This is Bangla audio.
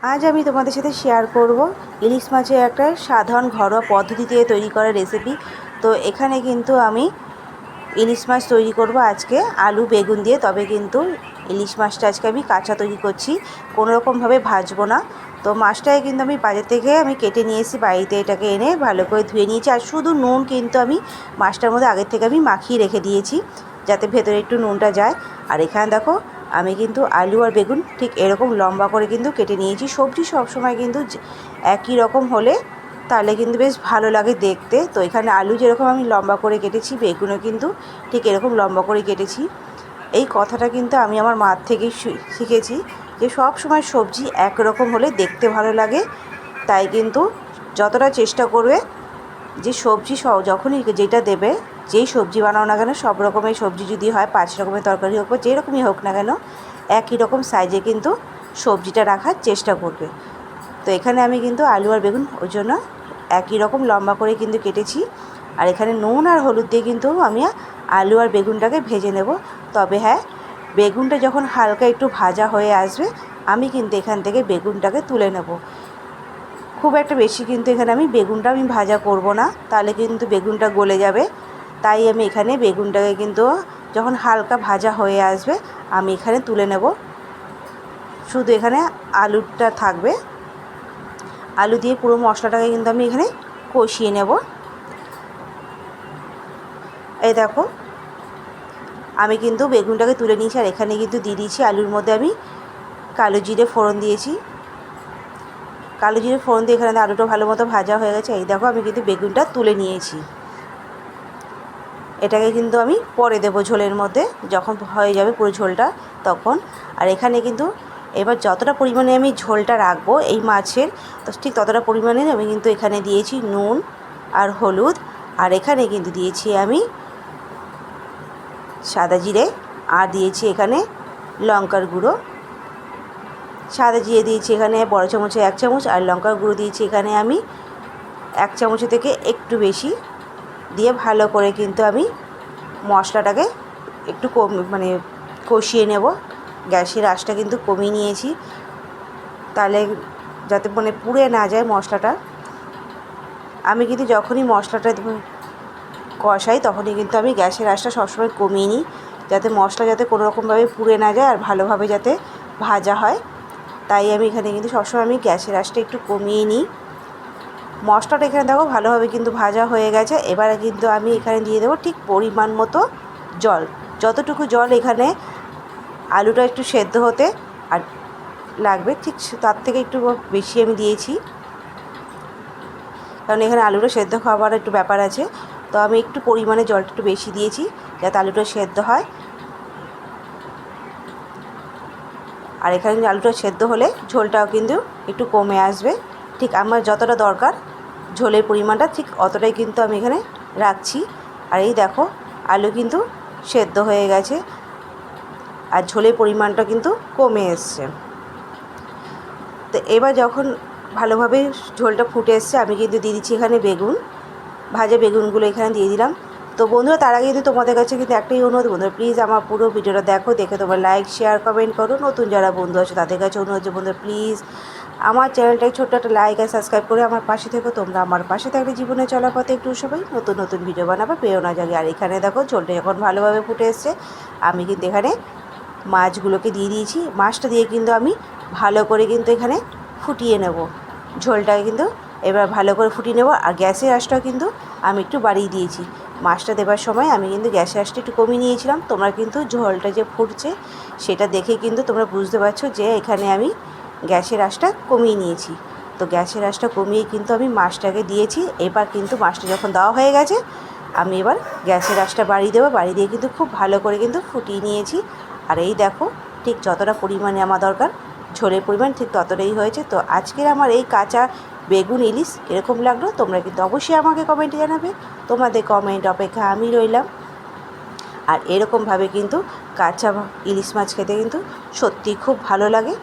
আজ আমি তোমাদের সাথে শেয়ার করব ইলিশ মাছের একটা সাধারণ ঘরোয়া পদ্ধতিতে তৈরি করা রেসিপি। তো এখানে কিন্তু আমি ইলিশ মাছ তৈরি করব আজকে আলু বেগুন দিয়ে। তবে কিন্তু ইলিশ মাছটা আজকে আমি কাঁচা তৈরি করছি, কোনো রকমভাবে ভাজবো না। তো মাছটাকে কিন্তু আমি বাজার থেকে কেটে নিয়ে এসেছি, বাড়িতে এটাকে এনে ভালো করে ধুয়ে নিয়েছি। আর শুধু নুন কিন্তু আমি মাছটার মধ্যে আগের থেকে আমি মাখিয়ে রেখে দিয়েছি, যাতে ভেতরে একটু নুনটা যায়। আর এখানে দেখো আমি কিন্তু আলু আর বেগুন ঠিক এরকম লম্বা করে কিন্তু কেটে নিয়েছি। সবজি সবসময় কিন্তু একই রকম হলে তাহলে কিন্তু বেশ ভালো লাগে দেখতে। তো এখানে আলু যেরকম আমি লম্বা করে কেটেছি, বেগুনও কিন্তু ঠিক এরকম লম্বা করে কেটেছি। এই কথাটা কিন্তু আমি আমার মার থেকেই শিখেছি যে সব সময় সবজি একরকম হলে দেখতে ভালো লাগে। তাই কিন্তু যতটা চেষ্টা করবে যে সবজি যখনই যেটা দেবে, যেই সবজি বানাও না কেন, সব রকমের সবজি যদি হয়, 5 রকমের তরকারি হোক বা যেরকমই হোক না কেন, একই রকম সাইজে কিন্তু সবজিটা রাখার চেষ্টা করবে। তো এখানে আমি কিন্তু আলু আর বেগুন ওই জন্য একই রকম লম্বা করে কিন্তু কেটেছি। আর এখানে নুন আর হলুদ দিয়ে কিন্তু আমি আলু আর বেগুনটাকে ভেজে নেব। তবে হ্যাঁ, বেগুনটা যখন হালকা একটু ভাজা হয়ে আসবে, আমি কিন্তু এখান থেকে বেগুনটাকে তুলে নেব। খুব একটা বেশি কিন্তু এখানে আমি বেগুনটা ভাজা করব না, তাহলে কিন্তু বেগুনটা গলে যাবে। তাই আমি এখানে বেগুনটাকে কিন্তু যখন হালকা ভাজা হয়ে আসবে, আমি এখানে তুলে নেব। শুধু এখানে আলুটা থাকবে। আলু দিয়ে পুরো মশলাটাকে কিন্তু আমি এখানে কষিয়ে নেব। এই দেখো আমি কিন্তু বেগুনটাকে তুলে নিয়েছি, আর এখানে কিন্তু দিয়ে দিয়েছি আলুর মধ্যে আমি কালো জিরে ফোড়ন দিয়েছি। কালো জিরে ফোড়ন দিয়ে এখানে আলুটা ভালো মতো ভাজা হয়ে গেছে। এই দেখো আমি কিন্তু বেগুনটা তুলে নিয়েছি। এটাকে কিন্তু আমি পরে দেবো ঝোলের মধ্যে, যখন হয়ে যাবে পুরো ঝোলটা তখন। আর এখানে কিন্তু এবার যতটা পরিমাণে আমি ঝোলটা রাখবো এই মাছের, তো ঠিক ততটা পরিমাণে আমি কিন্তু এখানে দিয়েছি নুন আর হলুদ। আর এখানে কিন্তু দিয়েছি আমি সাদা জিরে, আর দিয়েছি এখানে লঙ্কার গুঁড়ো। সাদা জিরে দিয়েছি এখানে বড় চামচে 1 চামচ, আর লঙ্কার গুঁড়ো দিয়েছি এখানে আমি 1 চামচের থেকে একটু বেশি দিয়ে ভালো করে কিন্তু আমি মশলাটাকে একটু কষিয়ে নেব। গ্যাসের আঁচটা কিন্তু কমিয়ে নিয়েছি, তাহলে যাতে পুড়ে না যায় মশলাটা। আমি কিন্তু যখনই মশলাটা কষাই তখনই কিন্তু আমি গ্যাসের আঁচটা সবসময় কমিয়ে নিই, যাতে মশলা যাতে কোনো রকমভাবে পুড়ে না যায় আর ভালোভাবে যাতে ভাজা হয়। তাই আমি এখানে কিন্তু সবসময় আমি গ্যাসের আঁচটা একটু কমিয়ে নিই। মশলাটা এখানে দেখো ভালোভাবে কিন্তু ভাজা হয়ে গেছে। এবারে কিন্তু আমি এখানে দিয়ে দেবো ঠিক পরিমাণ মতো জল। যতটুকু জল এখানে আলুটা একটু সেদ্ধ হতে আর লাগবে, ঠিক তার থেকে একটু বেশি আমি দিয়েছি, কারণ এখানে আলুটা সেদ্ধ খাওয়ার একটু ব্যাপার আছে। তো আমি একটু পরিমাণে জলটা একটু বেশি দিয়েছি, যাতে আলুটা সেদ্ধ হয়। আর এখানে আলুটা সেদ্ধ হলে ঝোলটাও কিন্তু একটু কমে আসবে। ঠিক আমার যতটা দরকার ঝোলের পরিমাণটা ঠিক অতটাই কিন্তু আমি এখানে রাখছি। আর এই দেখো আলু কিন্তু সেদ্ধ হয়ে গেছে, আর ঝোলের পরিমাণটা কিন্তু কমে এসছে। তো এবার যখন ভালোভাবে ঝোলটা ফুটে এসছে, আমি কিন্তু দিয়ে দিচ্ছি এখানে বেগুন। ভাজা বেগুনগুলো এখানে দিয়ে দিলাম। তো বন্ধুরা, তার আগে কিন্তু তোমাদের কাছে কিন্তু একটাই অনুরোধ, বন্ধুরা প্লিজ আমার পুরো ভিডিওটা দেখো, দেখে তোমরা লাইক শেয়ার কমেন্ট করো। নতুন যারা বন্ধু আছে তাদের কাছে অনুরোধ যে বন্ধুরা প্লিজ আমার চ্যানেলটাকে ছোট্ট একটা লাইক আর সাবস্ক্রাইব করে আমার পাশে থেকো। তোমরা আমার পাশে থাকলে জীবনে চলার পথে একটু সবাই নতুন নতুন ভিডিও বানাবে, প্রেরণা জাগে। আর এখানে দেখো ঝোলটা যখন ভালোভাবে ফুটে এসছে, আমি কিন্তু এখানে মাছগুলোকে দিয়ে দিয়েছি। মাছটা দিয়ে কিন্তু আমি ভালো করে কিন্তু এখানে ফুটিয়ে নেব ঝোলটাকে কিন্তু। এবার ভালো করে ফুটিয়ে নেব। আর গ্যাসের আঁচটাও কিন্তু আমি একটু বাড়িয়ে দিয়েছি। মাছটা দেবার সময় আমি কিন্তু গ্যাসের আঁচটা একটু কমিয়ে নিয়েছিলাম। তোমরা কিন্তু ঝোলটা যে ফুটছে সেটা দেখে কিন্তু তোমরা বুঝতে পারছো যে এখানে আমি গ্যাসের আঁচটা কমিয়ে নিয়েছি। তো গ্যাসের আঁচটা কমিয়ে কিন্তু আমি মাছটাকে দিয়েছি। এবার কিন্তু মাছটা যখন দেওয়া হয়ে গেছে, আমি এবার গ্যাসের আঁচটা বাড়িয়ে দেবো। বাড়িয়ে দিয়ে কিন্তু খুব ভালো করে কিন্তু ফুটিয়ে নিয়েছি। আর এই দেখো ঠিক যতটা পরিমাণে আমার দরকার ঝোলের পরিমাণ ঠিক ততটাই হয়েছে। তো আজকের আমার এই কাঁচা বেগুন ইলিশ কীরকম লাগলো তোমরা কিন্তু অবশ্যই আমাকে কমেন্টে জানাবে। তোমাদের কমেন্ট অপেক্ষা আমি রইলাম। আর এরকমভাবে কিন্তু কাঁচা ইলিশ মাছ খেতে কিন্তু সত্যিই খুব ভালো লাগে।